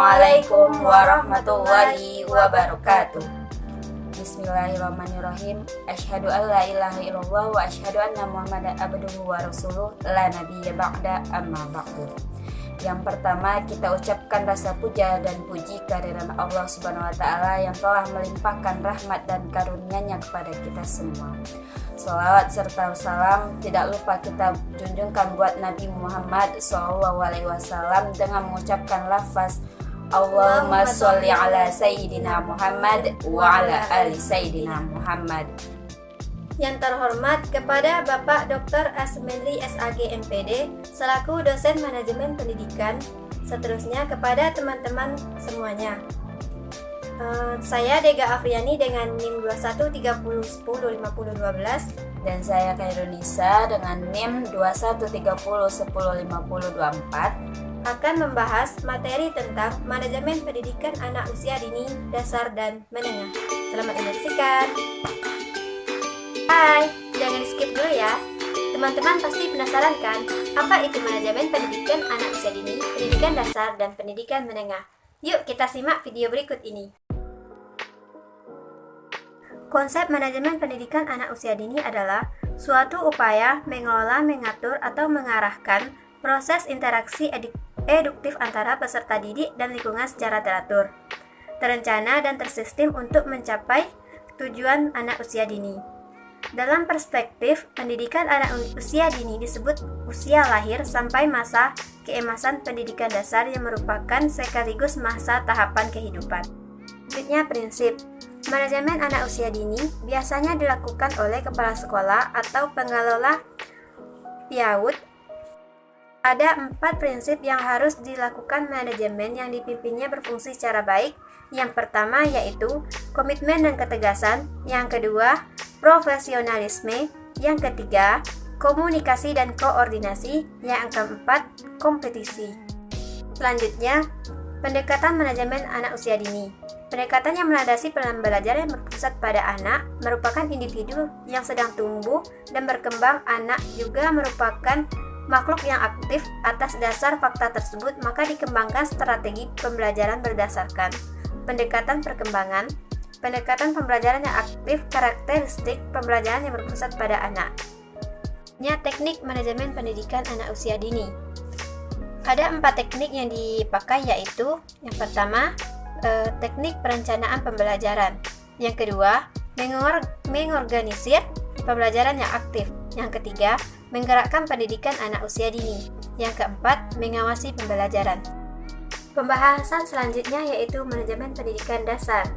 Assalamualaikum warahmatullahi wabarakatuh. Bismillahirrahmanirrahim. Asyhadu an la ilaha illallah wa asyhadu anna Muhammadan abduhu wa rasuluh la nabiyya ba'da amma ba'du. Yang pertama, kita ucapkan rasa puja dan puji kehadiran Allah Subhanahu wa taala yang telah melimpahkan rahmat dan karunia-Nya kepada kita semua. Shalawat serta salam tidak lupa kita junjungkan buat Nabi Muhammad SAW dengan mengucapkan lafaz Allahumma sholli ala Sayyidina Muhammad wa ala ali Sayyidina Muhammad. Yang terhormat kepada Bapak Dr. Asmenli SAG MPD selaku dosen manajemen pendidikan, seterusnya kepada teman-teman semuanya. Saya Dega Afriani dengan NIM 2130105012 dan saya Khairunisa dengan NIM 2130105024 akan membahas materi tentang manajemen pendidikan anak usia dini, dasar, dan menengah. Selamat menyaksikan. Hai, jangan di skip dulu ya. Teman-teman pasti penasaran kan, apa itu manajemen pendidikan anak usia dini, pendidikan dasar, dan pendidikan menengah? Yuk kita simak video berikut ini. Konsep manajemen pendidikan anak usia dini adalah suatu upaya mengelola, mengatur, atau mengarahkan proses interaksi eduktif antara peserta didik dan lingkungan secara teratur, terencana, dan tersistem untuk mencapai tujuan anak usia dini. Dalam perspektif pendidikan anak usia dini disebut usia lahir sampai masa keemasan pendidikan dasar yang merupakan sekaligus masa tahapan kehidupan. Selanjutnya, prinsip manajemen anak usia dini biasanya dilakukan oleh kepala sekolah atau pengelola PAUD. Ada 4 prinsip yang harus dilakukan manajemen yang dipimpinnya berfungsi secara baik. Yang pertama yaitu komitmen dan ketegasan, yang kedua profesionalisme, yang ketiga komunikasi dan koordinasi, yang keempat kompetisi. Selanjutnya, pendekatan manajemen anak usia dini. Pendekatan yang melandasi pembelajaran yang berpusat pada anak merupakan individu yang sedang tumbuh dan berkembang. Anak juga merupakan makhluk yang aktif. Atas dasar fakta tersebut, maka dikembangkan strategi pembelajaran berdasarkan pendekatan perkembangan, pendekatan pembelajaran yang aktif, karakteristik pembelajaran yang berpusat pada anak. Teknik manajemen pendidikan anak usia dini. Ada 4 teknik yang dipakai, yaitu yang pertama, teknik perencanaan pembelajaran. Yang kedua, mengorganisir pembelajaran yang aktif. Yang ketiga, menggerakkan pendidikan anak usia dini. Yang keempat, mengawasi pembelajaran. Pembahasan selanjutnya yaitu manajemen pendidikan dasar.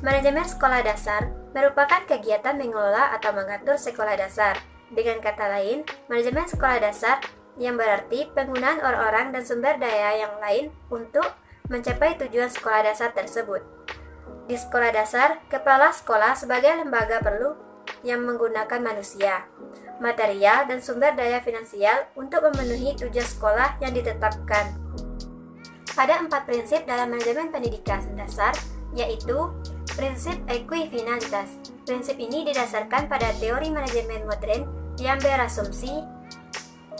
Manajemen sekolah dasar merupakan kegiatan mengelola atau mengatur sekolah dasar. Dengan kata lain, manajemen sekolah dasar yang berarti penggunaan orang-orang dan sumber daya yang lain untuk mencapai tujuan sekolah dasar tersebut. Di sekolah dasar, kepala sekolah sebagai lembaga perlu yang menggunakan manusia, material, dan sumber daya finansial untuk memenuhi tujuan sekolah yang ditetapkan. Ada 4 prinsip dalam manajemen pendidikan dasar, yaitu prinsip ekuifinalitas. Prinsip ini didasarkan pada teori manajemen modern yang berasumsi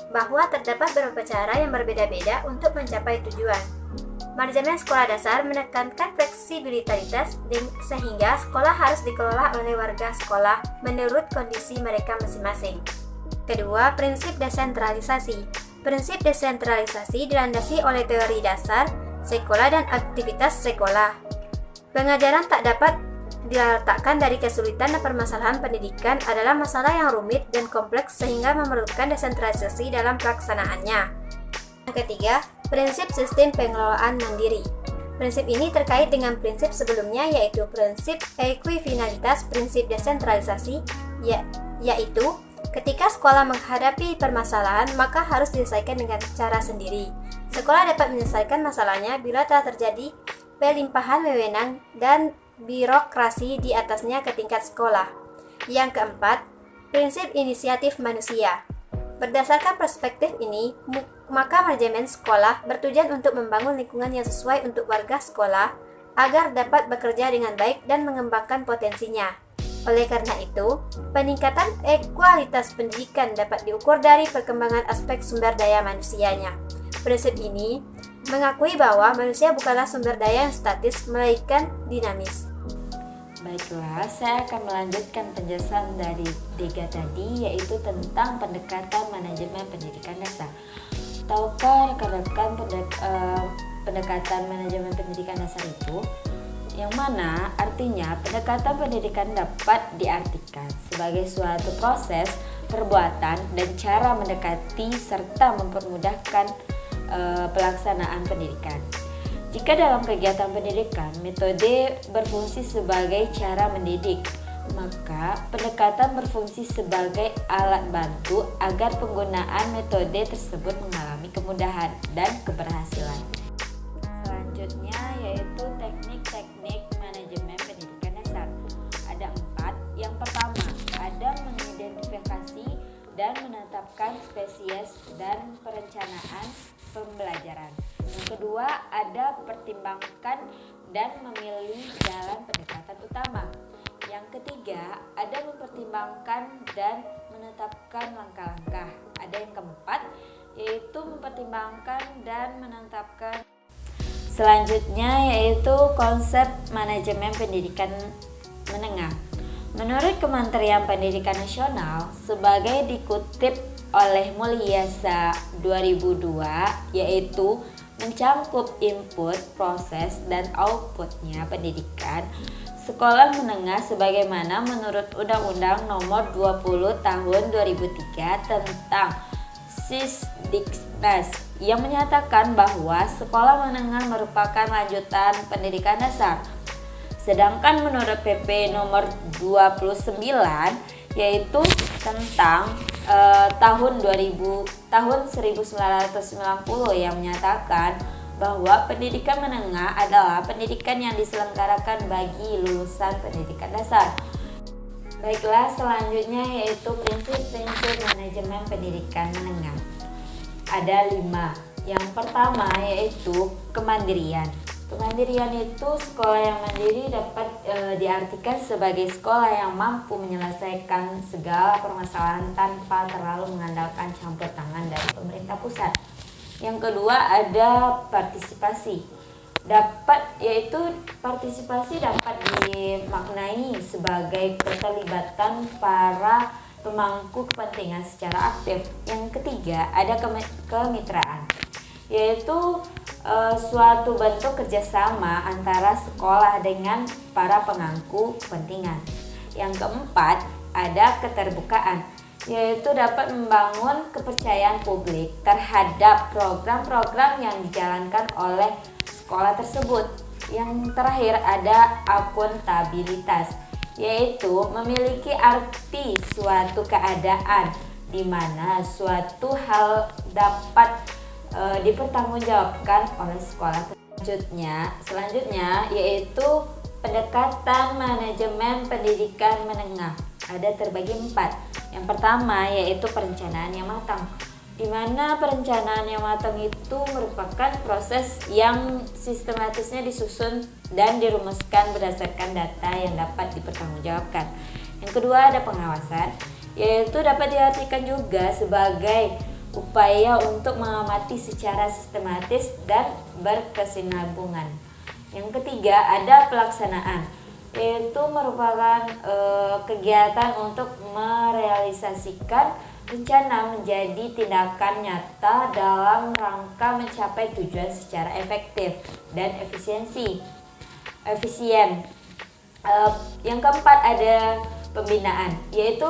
bahwa terdapat beberapa cara yang berbeda-beda untuk mencapai tujuan. Manajemen sekolah dasar menekankan fleksibilitas sehingga sekolah harus dikelola oleh warga sekolah menurut kondisi mereka masing-masing. Kedua, prinsip desentralisasi. Prinsip desentralisasi dilandasi oleh teori dasar sekolah dan aktivitas sekolah. Pengajaran tak dapat diletakkan dari kesulitan dan permasalahan pendidikan adalah masalah yang rumit dan kompleks sehingga memerlukan desentralisasi dalam pelaksanaannya. Yang ketiga, prinsip sistem pengelolaan mandiri. Prinsip ini terkait dengan prinsip sebelumnya, yaitu prinsip ekuifinalitas. Prinsip desentralisasi yaitu ketika sekolah menghadapi permasalahan, maka harus diselesaikan dengan cara sendiri. Sekolah dapat menyelesaikan masalahnya bila telah terjadi pelimpahan wewenang dan birokrasi di atasnya ke tingkat sekolah. Yang keempat, prinsip inisiatif manusia. Berdasarkan perspektif ini, maka manajemen sekolah bertujuan untuk membangun lingkungan yang sesuai untuk warga sekolah agar dapat bekerja dengan baik dan mengembangkan potensinya. Oleh karena itu, peningkatan kualitas pendidikan dapat diukur dari perkembangan aspek sumber daya manusianya. Prinsip ini mengakui bahwa manusia bukanlah sumber daya yang statis, melainkan dinamis. Baiklah, saya akan melanjutkan penjelasan dari Dega tadi, yaitu tentang pendekatan manajemen pendidikan dasar. Tahukah rekan-rekan pendekatan manajemen pendidikan dasar itu? Yang mana artinya pendekatan pendidikan dapat diartikan sebagai suatu proses, perbuatan, dan cara mendekati serta mempermudahkan pelaksanaan pendidikan. Jika dalam kegiatan pendidikan, metode berfungsi sebagai cara mendidik, maka pendekatan berfungsi sebagai alat bantu agar penggunaan metode tersebut mengalami kemudahan dan keberhasilan. Selanjutnya yaitu teknik-teknik manajemen pendidikan dasar. Ada 4. Yang pertama, ada mengidentifikasi dan menetapkan spesies dan perencanaan pembelajaran. Yang kedua, ada pertimbangkan dan memilih jalan pendekatan utama. Yang ketiga, ada mempertimbangkan dan menetapkan langkah-langkah. Ada yang keempat, yaitu mempertimbangkan dan menetapkan. Selanjutnya yaitu konsep manajemen pendidikan menengah. Menurut Kementerian Pendidikan Nasional, sebagai dikutip oleh Mulyasa 2002, yaitu mencangkup input, proses, dan outputnya pendidikan sekolah menengah sebagaimana menurut Undang-Undang Nomor 20 Tahun 2003 tentang Sisdiknas yang menyatakan bahwa sekolah menengah merupakan lanjutan pendidikan dasar. Sedangkan menurut PP Nomor 29 yaitu tentang tahun 1990 yang menyatakan bahwa pendidikan menengah adalah pendidikan yang diselenggarakan bagi lulusan pendidikan dasar. Baiklah, selanjutnya yaitu prinsip-prinsip manajemen pendidikan menengah. Ada 5. Yang pertama yaitu kemandirian. Kemandirian itu sekolah yang mandiri dapat diartikan sebagai sekolah yang mampu menyelesaikan segala permasalahan tanpa terlalu mengandalkan campur tangan dari pemerintah pusat. Yang kedua ada partisipasi. Partisipasi dapat dimaknai sebagai keterlibatan para pemangku kepentingan secara aktif. Yang ketiga ada kemitraan, yaitu suatu bentuk kerjasama antara sekolah dengan para pemangku kepentingan. Yang keempat ada keterbukaan, yaitu dapat membangun kepercayaan publik terhadap program-program yang dijalankan oleh sekolah tersebut. Yang terakhir ada akuntabilitas, yaitu memiliki arti suatu keadaan di mana suatu hal dapat dipertanggungjawabkan oleh sekolah. Selanjutnya yaitu pendekatan manajemen pendidikan menengah. Ada terbagi 4. Yang pertama yaitu perencanaan yang matang, di mana perencanaan yang matang itu merupakan proses yang sistematisnya disusun dan dirumuskan berdasarkan data yang dapat dipertanggungjawabkan. Yang kedua ada pengawasan, yaitu dapat diartikan juga sebagai upaya untuk mengamati secara sistematis dan berkesinambungan. Yang ketiga ada pelaksanaan, yaitu merupakan kegiatan untuk merealisasikan rencana menjadi tindakan nyata dalam rangka mencapai tujuan secara efektif dan efisien. Yang keempat ada pembinaan, yaitu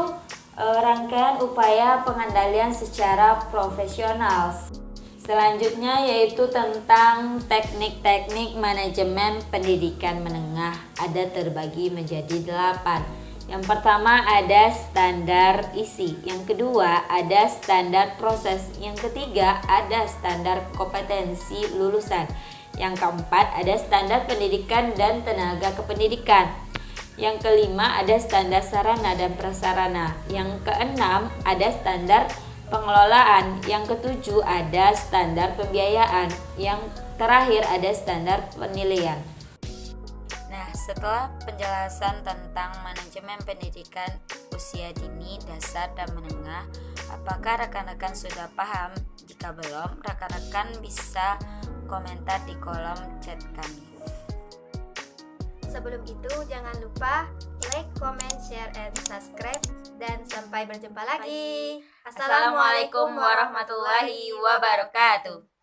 rangkaian upaya pengendalian secara profesional. Selanjutnya yaitu tentang teknik-teknik manajemen pendidikan menengah. Ada terbagi menjadi 8. Yang pertama ada standar isi, yang kedua ada standar proses, yang ketiga ada standar kompetensi lulusan, yang keempat ada standar pendidikan dan tenaga kependidikan, yang kelima ada standar sarana dan prasarana, yang keenam ada standar pengelolaan, yang ketujuh ada standar pembiayaan, yang terakhir ada standar penilaian. Nah, setelah penjelasan tentang manajemen pendidikan usia dini, dasar, dan menengah, apakah rekan-rekan sudah paham? Jika belum, rekan-rekan bisa komentar di kolom chat kami. Sebelum itu, jangan lupa like, comment, share, and subscribe. Dan sampai berjumpa lagi. Assalamualaikum warahmatullahi wabarakatuh.